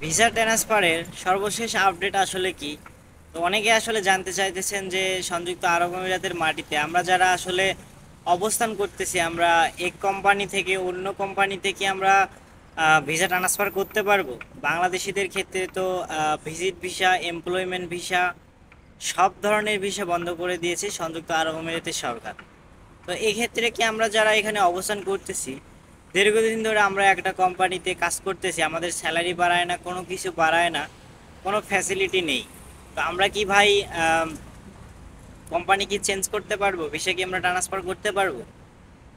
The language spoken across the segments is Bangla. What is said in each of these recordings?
ভিসা ট্রান্সফারের সর্বশেষ আপডেট আসলে কি? তো অনেকে আসলে জানতে চাইতেছেন যে সংযুক্ত আরব আমিরাতের মাটিতে আমরা যারা আসলে অবস্থান করতেছি, আমরা এক কোম্পানি থেকে অন্য কোম্পানিতে কি আমরা ভিসা ট্রান্সফার করতে পারবো? বাংলাদেশিদের ক্ষেত্রে তো ভিজিট ভিসা, এমপ্লয়মেন্ট ভিসা, সব ধরনের ভিসা বন্ধ করে দিয়েছে সংযুক্ত আরব আমিরাতের সরকার। তো এই ক্ষেত্রে কি আমরা যারা এখানে অবস্থান করতেছি, দীর্ঘদিন ধরে আমরা একটা কোম্পানিতে কাজ করতেছি, আমাদের স্যালারি বাড়ায় না, কোনো কিছু বাড়ায় না, কোনো ফ্যাসিলিটি নেই, তো আমরা কি ভাই কোম্পানি কি চেঞ্জ করতে পারবো? ভিসা কি আমরা ট্রান্সফার করতে পারবো?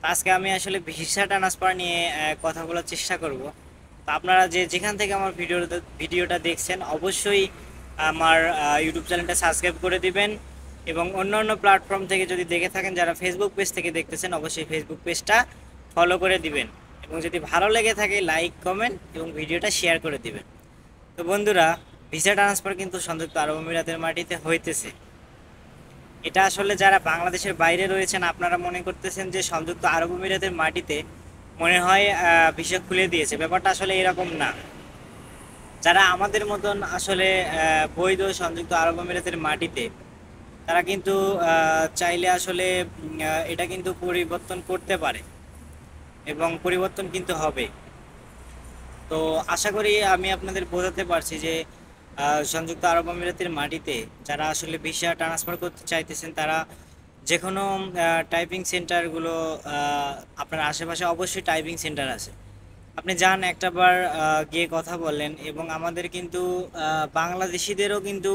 তো আজকে আমি আসলে ভিসা ট্রান্সফার নিয়ে কথা বলার চেষ্টা করব। তো আপনারা যে যেখান থেকে আমার ভিডিওটা দেখছেন, অবশ্যই আমার ইউটিউব চ্যানেলটা সাবস্ক্রাইব করে দিবেন। এবং অন্য অন্য প্ল্যাটফর্ম থেকে যদি দেখে থাকেন, যারা ফেসবুক পেজ থেকে দেখতেছেন, অবশ্যই ফেসবুক পেজটা ফলো করে দিবেন। এবং যদি ভালো লেগে থাকে, লাইক, কমেন্ট এবং ভিডিওটা শেয়ার করে দিবেন। তো বন্ধুরা, ভিসা ট্রান্সফার কিন্তু সংযুক্ত আরব আমিরাতের মাটিতে হইতেছে। এটা আসলে যারা বাংলাদেশের বাইরে রয়েছেন, আপনারা মনে করতেছেন যে সংযুক্ত আরব আমিরাতের মাটিতে মনে হয় ভিসা খুলে দিয়েছে। ব্যাপারটা আসলে এরকম না। যারা আমাদের মতন আসলে বৈধ সংযুক্ত আরব আমিরাতের মাটিতে, তারা কিন্তু চাইলে আসলে এটা কিন্তু পরিবর্তন করতে পারে এবং পরিবর্তন কিন্তু হবে। তো আশা করি আমি আপনাদের বোঝাতে পারছি যে সংযুক্ত আরব আমিরাতের মাটিতে যারা আসলে ভিসা ট্রান্সফার করতে চাইতেছেন, তারা যে কোনো টাইপিং সেন্টারগুলো, আপনার আশেপাশে অবশ্যই টাইপিং সেন্টার আছে, আপনি যান একটাবার, গিয়ে কথা বলেন। এবং আমাদের কিন্তু বাংলাদেশিদেরও কিন্তু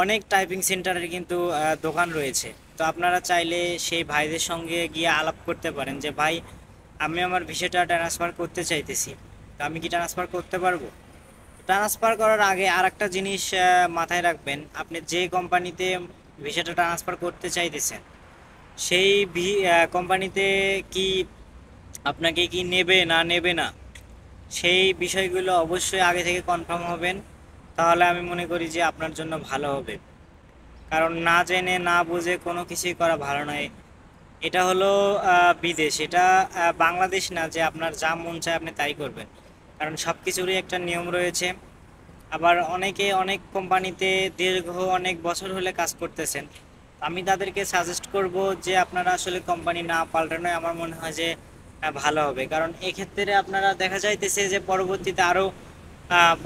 অনেক টাইপিং সেন্টারের কিন্তু দোকান রয়েছে। তো আপনারা চাইলে সেই ভাইদের সঙ্গে গিয়ে আলাপ করতে পারেন যে, ভাই, আমি আমার ভিসাটা ট্রান্সফার করতে চাইতেছি, তো আমি কি ট্রান্সফার করতে পারবো? ট্রান্সফার করার আগে আর একটা জিনিস মাথায় রাখবেন, আপনি যে কোম্পানিতে ভিসাটা ট্রান্সফার করতে চাইতেছেন, সেই কোম্পানিতে কি আপনাকে কি নেবে না নেবে না, সেই বিষয়গুলো অবশ্যই আগে থেকে কনফার্ম হবেন। তাহলে আমি মনে করি যে আপনার জন্য ভালো হবে। কারণ না জেনে না বুঝে কোনো কিছুই করা ভালো নয়। এটা হলো বিদেশ, এটা বাংলাদেশ না যে আপনার যা মন চায় আপনি তাই করবেন। কারণ সব কিছুরই একটা নিয়ম রয়েছে। আবার অনেকে অনেক কোম্পানিতে দীর্ঘ অনেক বছর হলে কাজ করতেছেন। আমি তাদেরকে সাজেস্ট করব যে আপনারা আসলে কোম্পানি না পাল্টানোই আমার মনে হয় যে ভালো হবে। কারণ এক্ষেত্রে আপনারা দেখা যাইতেছে যে পরবর্তীতে আরও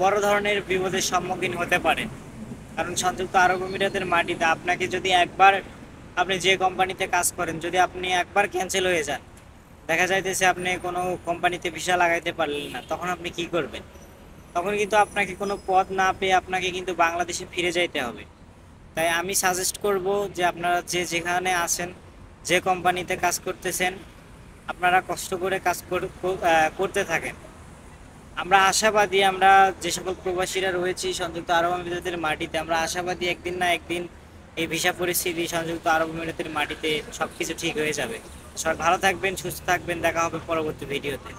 বড় ধরনের বিপদের সম্মুখীন হতে পারে। কারণ সংযুক্ত আরব আমিরাতের মাটিতে আপনাকে যদি একবার, আপনি যে কোম্পানিতে কাজ করেন, যদি আপনি একবার ক্যান্সেল হয়ে যান, দেখা যাইতেছে আপনি কোনো কোম্পানিতে ভিসা লাগাইতে পারলেন না, তখন আপনি কি করবেন? তখন কিন্তু আপনাকে কোনো পদ না পেয়ে আপনাকে কিন্তু বাংলাদেশে ফিরে যাইতে হবে। তাই আমি সাজেস্ট করব যে আপনারা যে যেখানে আছেন, যে কোম্পানিতে কাজ করতেছেন, আপনারা কষ্ট করে কাজ করতে থাকেন। আমরা আশাবাদী, আমরা যে সকল প্রবাসীরা রয়েছি সংযুক্ত আরব আমিরাতের মাটিতে, আমরা আশাবাদী একদিন না একদিন এই ভিসা পরিস্থিতি সংযুক্ত আরব আমিরাতের মাটিতে সবকিছু ঠিক হয়ে যাবে। সবাই ভালো থাকবেন, সুস্থ থাকবেন, দেখা হবে পরবর্তী ভিডিওতে।